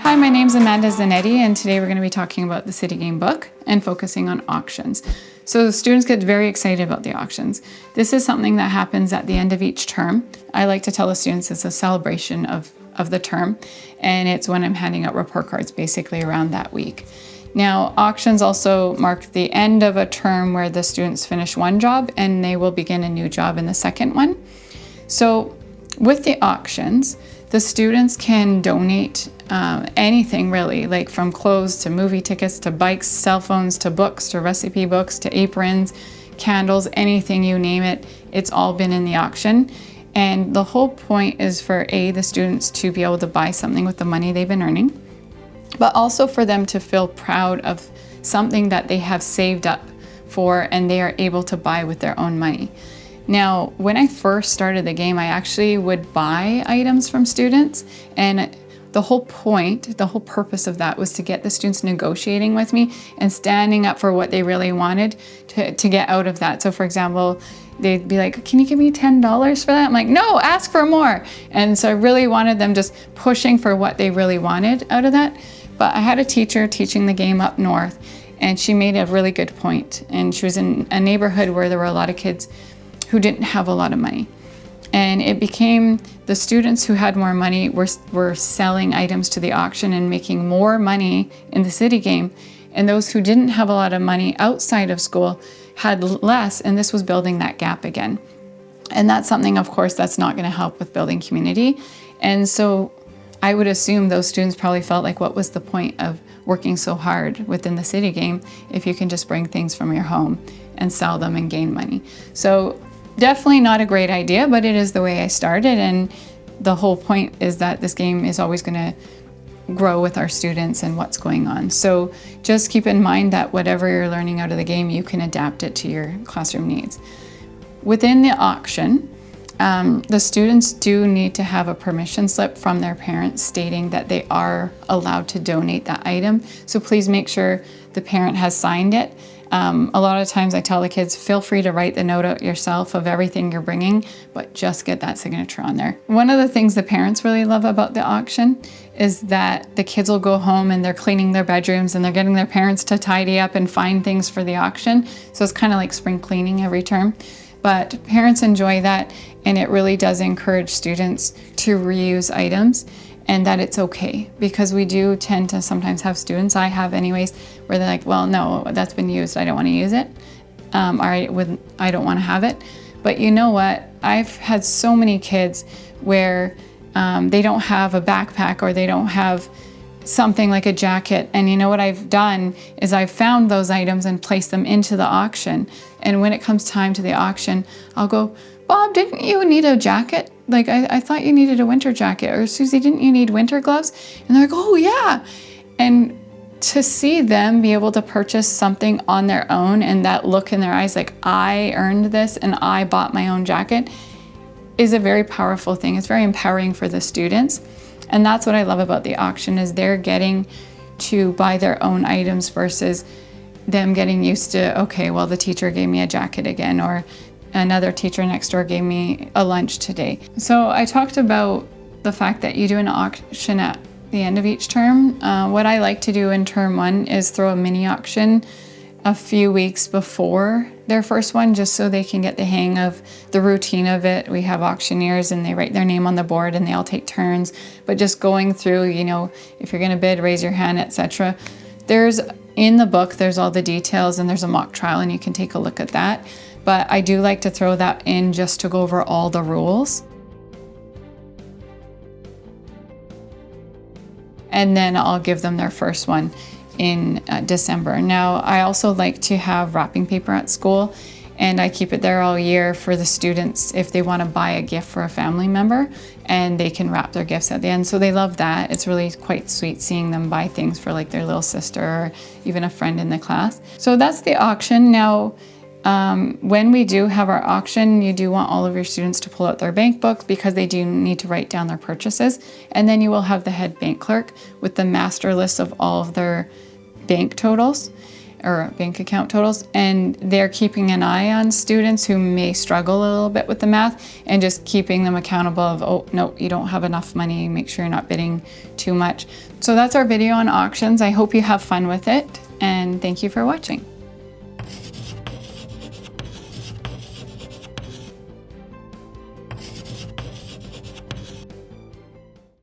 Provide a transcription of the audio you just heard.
Hi, my name's Zanette, and today we're going to be talking about the City Game book and focusing on auctions. So students get very excited about the auctions. This is something that happens at the end of each term. I like to tell the students it's a celebration of the term, and it's when I'm handing out report cards basically around that week. Now, auctions also mark the end of a term where the students finish one job and they will begin a new job in the second one. So with the auctions, the students can donate anything really, like from clothes to movie tickets to bikes, cell phones to books to recipe books to aprons, candles, anything you name it, it's all been in the auction. And the whole point is for the students to be able to buy something with the money they've been earning, but also for them to feel proud of something that they have saved up for and they are able to buy with their own money. Now, when I first started the game, I actually would buy items from students, and the whole purpose of that was to get the students negotiating with me and standing up for what they really wanted to get out of that. So for example, they'd be like, can you give me $10 for that? I'm like, no, ask for more. And so I really wanted them just pushing for what they really wanted out of that. But I had a teacher teaching the game up north, and she made a really good point. And she was in a neighborhood where there were a lot of kids who didn't have a lot of money. And it became the students who had more money were selling items to the auction and making more money in the city game. And those who didn't have a lot of money outside of school had less, and this was building that gap again. And that's something, of course, that's not gonna help with building community. And so I would assume those students probably felt like, what was the point of working so hard within the city game if you can just bring things from your home and sell them and gain money? So definitely not a great idea, but it is the way I started, and the whole point is that this game is always going to grow with our students and what's going on. So just keep in mind that whatever you're learning out of the game, you can adapt it to your classroom needs. Within the auction, the students do need to have a permission slip from their parents stating that they are allowed to donate that item. So please make sure the parent has signed it. A lot of times I tell the kids, feel free to write the note out yourself of everything you're bringing, but just get that signature on there. One of the things the parents really love about the auction is that the kids will go home and they're cleaning their bedrooms and they're getting their parents to tidy up and find things for the auction. So it's kind of like spring cleaning every term. But parents enjoy that, and it really does encourage students to reuse items, and that it's okay, because we do tend to sometimes have students, I have anyways, where they're like, well, no, that's been used, I don't want to use it, or I don't want to have it. But you know what? I've had so many kids where they don't have a backpack or they don't have something like a jacket, and you know what I've done is I've found those items and placed them into the auction. And when it comes time to the auction, I'll go, Bob, didn't you need a jacket? Like, I thought you needed a winter jacket. Or Susie, didn't you need winter gloves? And they're like, oh yeah. And to see them be able to purchase something on their own and that look in their eyes, like, I earned this and I bought my own jacket, is a very powerful thing. It's very empowering for the students. And that's what I love about the auction, is they're getting to buy their own items versus them getting used to, okay, well, the teacher gave me a jacket again, or another teacher next door gave me a lunch today. So I talked about the fact that you do an auction at the end of each term. What I like to do in term one is throw a mini auction a few weeks before their first one, just so they can get the hang of the routine of it. We have auctioneers and they write their name on the board and they all take turns, but just going through, you know, if you're gonna bid, raise your hand, etc. In the book, there's all the details, and there's a mock trial and you can take a look at that. But I do like to throw that in just to go over all the rules. And then I'll give them their first one in December. Now, I also like to have wrapping paper at school, and I keep it there all year for the students if they want to buy a gift for a family member, and they can wrap their gifts at the end. So they love that. It's really quite sweet seeing them buy things for like their little sister or even a friend in the class. So that's the auction. Now, when we do have our auction, you do want all of your students to pull out their bank books, because they do need to write down their purchases. And then you will have the head bank clerk with the master list of all of their bank totals. or bank account totals, and they're keeping an eye on students who may struggle a little bit with the math and just keeping them accountable of, oh, no, you don't have enough money, make sure you're not bidding too much. So that's our video on auctions. I hope you have fun with it, and thank you for watching.